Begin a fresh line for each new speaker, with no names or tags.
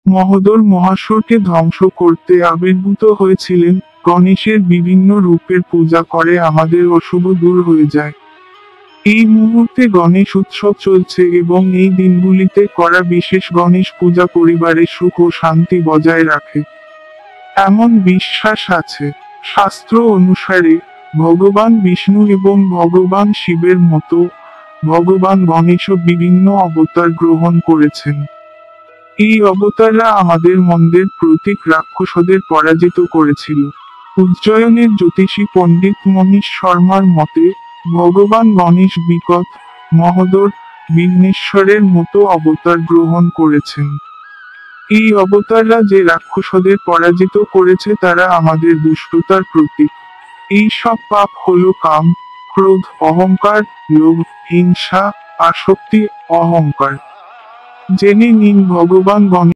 মহোদর মহাসুরকে ধ্বংস করতে আবির্ভূত হয়েছিলেন। গণেশের বিভিন্ন রূপের পূজা করে আমাদের অশুভ দূর হয়ে যায়। এই মুহূর্তে গণেশ উৎসব চলছে এবং এই দিনগুলিতে করা বিশেষ গণেশ পূজা পরিবারে সুখ ও শান্তি বজায় রাখে এমন বিশ্বাস আছে। শাস্ত্র অনুসারে ভগবান বিষ্ণু এবং ভগবান শিবের মতো ভগবান গণেশও বিভিন্ন অবতার গ্রহণ করেছেন। এই অবতাররা আমাদের মন্দের প্রতীক রাক্ষসদের পরাজিত করেছিল। উজ্জয়নের জ্যোতিষী পণ্ডিত মনীষ শর্মার মতে ভগবান গণেশ বিকট, মহোদর, বিঘ্নেশ্বরের মতো অবতার গ্রহণ করেছেন। এই অবতাররা যে রাক্ষসদের পরাজিত করেছে তারা আমাদের দুষ্টতার প্রতীক। এই সব পাপ হলো কাম, ক্রোধ, অহংকার, লোভ, হিংসা, আসক্তি, অহংকার। জেনে নিন ভগবান গণেশ